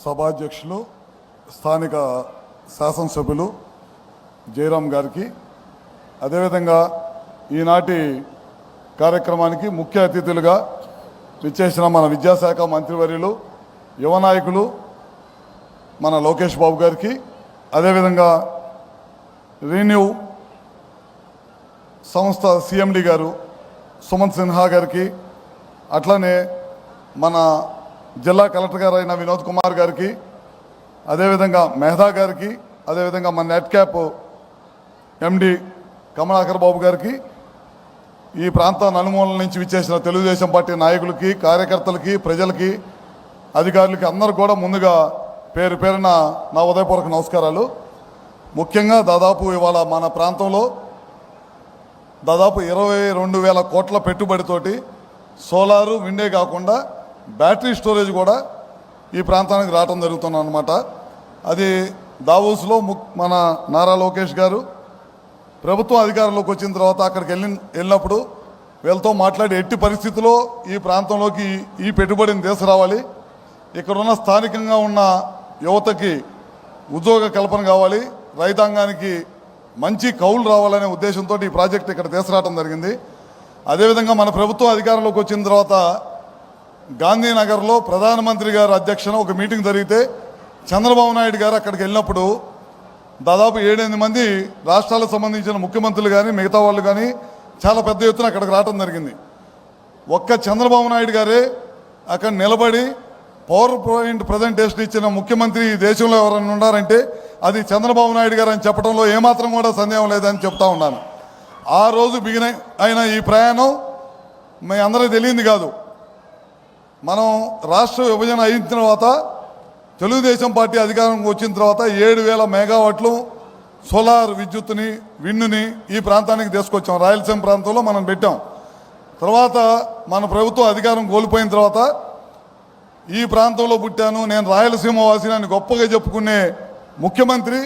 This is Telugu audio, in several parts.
సభాధ్యక్షులు స్థానిక శాసనసభ్యులు జయరాం గారికి, అదేవిధంగా ఈనాటి కార్యక్రమానికి ముఖ్య అతిథులుగా విచ్చేసిన మన విద్యాశాఖ మంత్రివర్యులు యువ నాయకులు మన లోకేష్ బాబు గారికి, అదేవిధంగా రీన్యూ సంస్థ సిఎండి గారు సుమంత్ సిన్హా గారికి, అట్లనే మన జిల్లా కలెక్టర్ గారు అయిన వినోద్ కుమార్ గారికి, అదేవిధంగా మెహదా గారికి, అదేవిధంగా మన నెట్ క్యాప్ ఎండి కమలాకర్ బాబు గారికి, ఈ ప్రాంత నలుమూలల నుంచి విచ్చేసిన తెలుగుదేశం పార్టీ నాయకులకి, కార్యకర్తలకి, ప్రజలకి, అధికారులకి అందరూ కూడా ముందుగా పేరు పేరున నా ఉదయపూర్వక నమస్కారాలు. ముఖ్యంగా దాదాపు ఇవాళ మన ప్రాంతంలో దాదాపు 22,000 కోట్ల పెట్టుబడితోటి సోలారు విండే కాకుండా బ్యాటరీ స్టోరేజ్ కూడా ఈ ప్రాంతానికి రావడం జరుగుతుంది అన్నమాట. అది దావోస్లో మన నారా లోకేష్ గారు ప్రభుత్వం అధికారంలోకి వచ్చిన తర్వాత అక్కడికి వెళ్ళినప్పుడు వీళ్ళతో మాట్లాడి ఎట్టి పరిస్థితుల్లో ఈ ప్రాంతంలోకి ఈ పెట్టుబడిని తీసుకురావాలి, ఇక్కడున్న స్థానికంగా ఉన్న యువతకి ఉద్యోగ కల్పన కావాలి, రైతాంగానికి మంచి కౌలు రావాలనే ఉద్దేశంతో ఈ ప్రాజెక్ట్ ఇక్కడ తీసుకురావడం జరిగింది. అదేవిధంగా మన ప్రభుత్వం అధికారంలోకి వచ్చిన తర్వాత గాంధీనగర్లో ప్రధానమంత్రి గారి అధ్యక్షన ఒక మీటింగ్ జరిగితే చంద్రబాబు నాయుడు గారు అక్కడికి వెళ్ళినప్పుడు దాదాపు 7-8 మంది రాష్ట్రాలకు సంబంధించిన ముఖ్యమంత్రులు కానీ మిగతా వాళ్ళు కానీ చాలా పెద్ద ఎత్తున అక్కడికి రావడం జరిగింది. ఒక్క చంద్రబాబు నాయుడు గారే అక్కడ నిలబడి పవర్ పాయింట్ ప్రజెంటేషన్ ఇచ్చిన ముఖ్యమంత్రి ఈ దేశంలో ఎవరైనా ఉన్నారంటే అది చంద్రబాబు నాయుడు గారు అని చెప్పడంలో ఏమాత్రం కూడా సందేహం లేదని చెప్తా ఉన్నాను. ఆ రోజు బిగిన అయిన ఈ ప్రయాణం మీ అందరికీ తెలియంది కాదు. మనం రాష్ట్ర విభజన అయిన తర్వాత తెలుగుదేశం పార్టీ అధికారంకి వచ్చిన తర్వాత 7,000 మెగావాట్లు సోలార్ విద్యుత్తుని విండుని ఈ ప్రాంతానికి తీసుకొచ్చాం. రాయలసీమ ప్రాంతంలో మనం పెట్టాం. తర్వాత మన ప్రభుత్వం అధికారం కోల్పోయిన తర్వాత ఈ ప్రాంతంలో పుట్టాను, నేను రాయలసీమ వాసిని అని గొప్పగా చెప్పుకునే ముఖ్యమంత్రి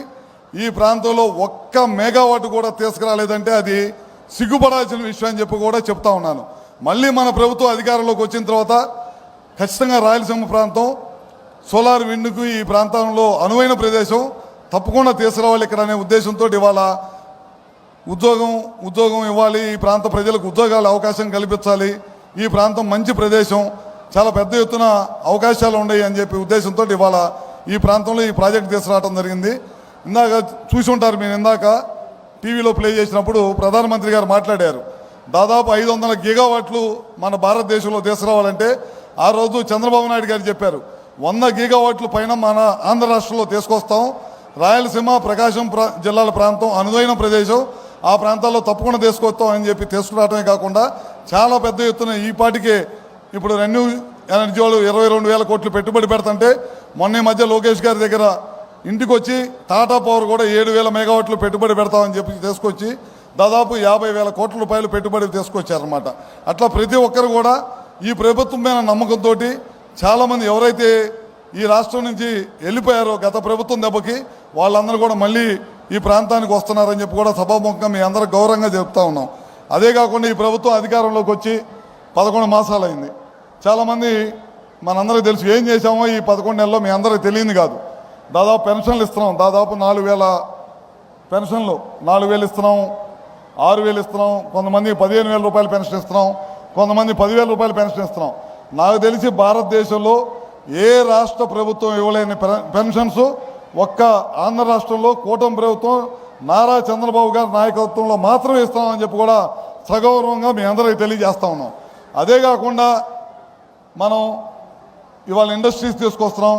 ఈ ప్రాంతంలో ఒక్క మెగావాట్ కూడా తీసుకురాలేదంటే అది సిగ్గుపడాల్సిన విషయం అని చెప్పి కూడా చెప్తా ఉన్నాను. మళ్ళీ మన ప్రభుత్వం అధికారంలోకి వచ్చిన తర్వాత ఖచ్చితంగా రాయలసీమ ప్రాంతం సోలార్ విండ్కు ఈ ప్రాంతంలో అనువైన ప్రదేశం తప్పకుండా తీసుకురావాలి ఇక్కడ అనే ఉద్దేశంతో ఇవాళ ఉద్యోగం ఇవ్వాలి, ఈ ప్రాంత ప్రజలకు ఉద్యోగాల అవకాశం కల్పించాలి, ఈ ప్రాంతం మంచి ప్రదేశం, చాలా పెద్ద ఎత్తున అవకాశాలు ఉన్నాయి అని చెప్పి ఉద్దేశంతో ఇవాళ ఈ ప్రాంతంలో ఈ ప్రాజెక్ట్ తీసుకురావడం జరిగింది. ఇందాక చూసి ఉంటారు మీరు, ఇందాక టీవీలో ప్లే చేసినప్పుడు ప్రధానమంత్రి గారు మాట్లాడారు. దాదాపు 500 గిగావాట్లు మన భారతదేశంలో తీసుకురావాలంటే ఆ రోజు చంద్రబాబు నాయుడు గారు చెప్పారు 100 గిగావాట్ల పైన మన ఆంధ్ర రాష్ట్రంలో తీసుకొస్తాం, రాయలసీమ ప్రకాశం జిల్లాల ప్రాంతం అనువైన ప్రదేశం, ఆ ప్రాంతాల్లో తప్పకుండా తీసుకొస్తాం అని చెప్పి తీసుకురావడమే కాకుండా చాలా పెద్ద ఎత్తున ఈ పాటికే ఇప్పుడు రెన్యూ ఎనర్జీ వాళ్ళు 22,000 కోట్లు పెట్టుబడి పెడుతుంటే మొన్న మధ్య లోకేష్ గారి దగ్గర ఇంటికి వచ్చి టాటా పవర్ కూడా 7,000 మెగావాట్లు పెట్టుబడి పెడతామని చెప్పి తీసుకొచ్చి దాదాపు 50,000 కోట్ల రూపాయలు పెట్టుబడి తీసుకొచ్చారన్నమాట. అట్లా ప్రతి ఒక్కరు కూడా ఈ ప్రభుత్వం మీద నమ్మకంతో చాలామంది ఎవరైతే ఈ రాష్ట్రం నుంచి వెళ్ళిపోయారో గత ప్రభుత్వం దెబ్బకి వాళ్ళందరూ కూడా మళ్ళీ ఈ ప్రాంతానికి వస్తున్నారని చెప్పి కూడా సభాముఖంగా మీ అందరూ గౌరవంగా చెప్తా ఉన్నాం. అదే కాకుండా ఈ ప్రభుత్వం అధికారంలోకి వచ్చి 11 మాసాలు అయింది. చాలామంది మనందరికీ తెలుసు ఏం చేశామో ఈ 11 నెలల్లో మీ అందరికీ తెలియదు కాదు. దాదాపు పెన్షన్లు ఇస్తున్నాం, దాదాపు 4,000 పెన్షన్లు, 4,000 ఇస్తున్నాం, 6,000 ఇస్తున్నాం, కొంతమంది 15,000 రూపాయలు పెన్షన్ ఇస్తున్నాం, కొంతమంది 10,000 రూపాయలు పెన్షన్ ఇస్తున్నాం. నాకు తెలిసి భారతదేశంలో ఏ రాష్ట్ర ప్రభుత్వం ఇవ్వలేని పెన్షన్స్ ఒక్క ఆంధ్ర రాష్ట్రంలో కూటమి ప్రభుత్వం నారా చంద్రబాబు గారి నాయకత్వంలో మాత్రమే ఇస్తామని చెప్పి కూడా సగౌరవంగా మీ అందరికీ తెలియజేస్తా ఉన్నాం. అదే కాకుండా మనం ఇవాళ ఇండస్ట్రీస్ తీసుకొస్తున్నాం.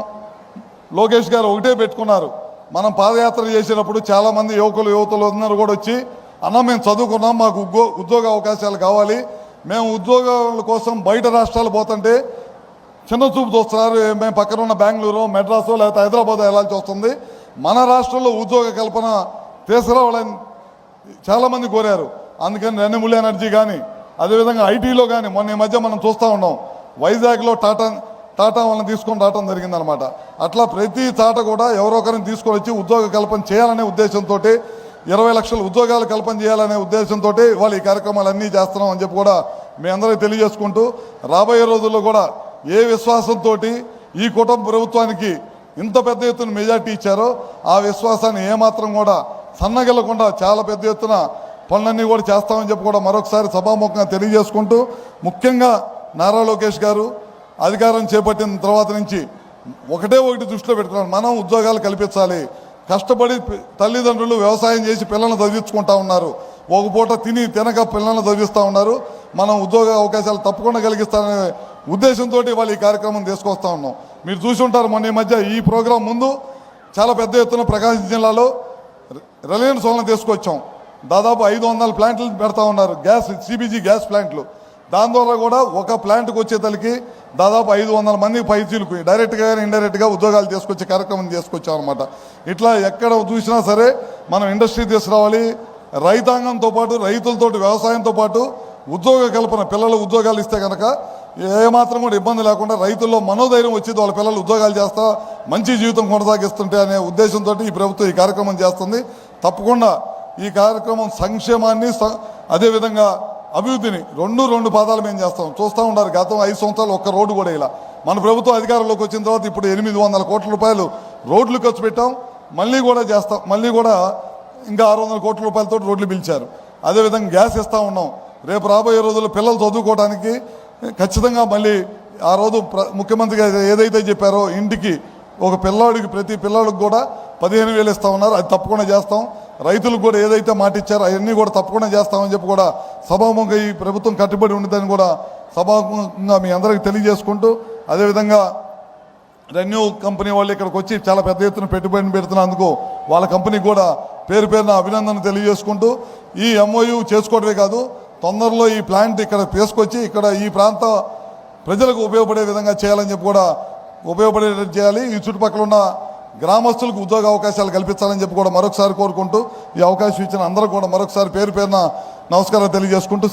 లోకేష్ గారు ఒకటే పెట్టుకున్నారు, మనం పాదయాత్ర చేసేటప్పుడు చాలామంది యువతులు అందరూ కూడా వచ్చి అన్న మేము చదువుకున్నాం, మాకు ఉద్యోగ అవకాశాలు కావాలి, మేము ఉద్యోగాల కోసం బయట రాష్ట్రాలు పోతుంటే చిన్న చూపు చూస్తున్నారు, మేము పక్కన ఉన్న బెంగళూరు, మెడ్రాసు లేకపోతే హైదరాబాద్ వెళ్ళాల్సి వస్తుంది, మన రాష్ట్రంలో ఉద్యోగ కల్పన తీసుకురావాలని చాలామంది కోరారు. అందుకని రెన్యూబుల్ ఎనర్జీ కానీ అదేవిధంగా ఐటీలో కానీ మొన్న ఈ మధ్య మనం చూస్తూ ఉన్నాం, వైజాగ్లో టాటా వాళ్ళని తీసుకొని రావడం జరిగిందనమాట. అట్లా ప్రతి చాట కూడా ఎవరో ఒకరిని తీసుకొని వచ్చి ఉద్యోగ కల్పన చేయాలనే ఉద్దేశంతో 20 లక్షల ఉద్యోగాలు కల్పన చేయాలనే ఉద్దేశంతో వాళ్ళు ఈ కార్యక్రమాలన్నీ చేస్తున్నాం అని చెప్పి కూడా మీ అందరికీ తెలియజేసుకుంటూ రాబోయే రోజుల్లో కూడా ఏ విశ్వాసంతో ఈ కుటుంబ ప్రభుత్వానికి ఇంత పెద్ద ఎత్తున మెజార్టీ ఇచ్చారో ఆ విశ్వాసాన్ని ఏమాత్రం కూడా సన్నగిల్లకుండా చాలా పెద్ద ఎత్తున పనులన్నీ కూడా చేస్తామని చెప్పి కూడా మరొకసారి సభాముఖంగా తెలియజేసుకుంటూ, ముఖ్యంగా నారా లోకేష్ గారు అధికారం చేపట్టిన తర్వాత నుంచి ఒకటి దృష్టిలో పెట్టుకున్నాను, మనం ఉద్యోగాలు కల్పించాలి. కష్టపడి తల్లిదండ్రులు వ్యవసాయం చేసి పిల్లల్ని చదివించుకుంటా ఉన్నారు, ఒక పూట తినక పిల్లల్ని చదివిస్తూ ఉన్నారు. మనం ఉద్యోగ అవకాశాలు తప్పకుండా కలిగిస్తారనే ఉద్దేశంతో వాళ్ళు ఈ కార్యక్రమం తీసుకొస్తా ఉన్నాం. మీరు చూసి ఉంటారు, మొన్న ఈ మధ్య ఈ ప్రోగ్రాం ముందు చాలా పెద్ద ఎత్తున ప్రకాశం జిల్లాలో రిలయన్స్ వాళ్ళని తీసుకొచ్చాం. దాదాపు 500 ప్లాంట్లు పెడతా ఉన్నారు, సిబిజీ గ్యాస్ ప్లాంట్లు. దాని ద్వారా కూడా ఒక ప్లాంట్కి వచ్చేతలకి దాదాపు 500 మందికి పైచీలకు డైరెక్ట్గా ఇండైరెక్ట్గా ఉద్యోగాలు తీసుకొచ్చే కార్యక్రమం తీసుకొచ్చాం అనమాట. ఇట్లా ఎక్కడ చూసినా సరే మనం ఇండస్ట్రీ తీసుకురావాలి, రైతాంగంతో పాటు రైతులతో వ్యవసాయంతో పాటు ఉద్యోగ కల్పన, పిల్లలు ఉద్యోగాలు ఇస్తే కనుక ఏమాత్రం కూడా ఇబ్బంది లేకుండా రైతుల్లో మనోధైర్యం వచ్చేది, వాళ్ళ పిల్లలు ఉద్యోగాలు చేస్తా మంచి జీవితం కొనసాగిస్తుంటే అనే ఉద్దేశంతో ఈ ప్రభుత్వం ఈ కార్యక్రమం చేస్తుంది. తప్పకుండా ఈ కార్యక్రమం సంక్షేమాన్ని అదేవిధంగా అభివృద్ధిని రెండు పాదాలు మేము చేస్తాం. చూస్తూ ఉన్నారు, గతం 5 సంవత్సరాలు ఒక్క రోడ్డు కూడా ఇలా. మన ప్రభుత్వం అధికారంలోకి వచ్చిన తర్వాత ఇప్పుడు 800 కోట్ల రూపాయలు రోడ్లు ఖర్చు పెట్టాం, మళ్ళీ కూడా చేస్తాం. మళ్ళీ కూడా ఇంకా 600 కోట్ల రూపాయలతో రోడ్లు పిలిచారు. అదేవిధంగా గ్యాస్ ఇస్తూ ఉన్నాం. రేపు రాబోయే రోజుల్లో పిల్లలు చదువుకోవడానికి ఖచ్చితంగా మళ్ళీ ఆ రోజు ముఖ్యమంత్రి గారు ఏదైతే చెప్పారో ఇంటికి ఒక పిల్లాడికి ప్రతి పిల్లాడికి కూడా 15,000 ఇస్తూ ఉన్నారు, అది తప్పకుండా చేస్తాం. రైతులకు కూడా ఏదైతే మాట ఇచ్చారో అవన్నీ కూడా తప్పకుండా చేస్తామని చెప్పి కూడా సభాముఖంగా ఈ ప్రభుత్వం కట్టుబడి ఉండదని కూడా సభాముఖంగా మీ అందరికీ తెలియజేసుకుంటూ, అదేవిధంగా రెన్యూ కంపెనీ వాళ్ళు ఇక్కడికి వచ్చి చాలా పెద్ద ఎత్తున పెట్టుబడిని పెడుతున్నందుకు వాళ్ళ కంపెనీకి కూడా పేరున అభినందన తెలియజేసుకుంటూ, ఈ ఎంఓయూ చేసుకోవడమే కాదు, తొందరలో ఈ ప్లాంట్ ఇక్కడ తీసుకొచ్చి ఇక్కడ ఈ ప్రాంత ప్రజలకు ఉపయోగపడే విధంగా చేయాలని చెప్పి కూడా ఉపయోగపడేటట్టు చేయాలి. ఈ చుట్టుపక్కల ఉన్న గ్రామస్తులకు ఉద్యోగ అవకాశాలు కల్పించాలని చెప్పి కూడా మరొకసారి కోరుకుంటూ, ఈ అవకాశం ఇచ్చిన అందరూ కూడా మరొకసారి పేరున నమస్కారాలు తెలియజేసుకుంటూ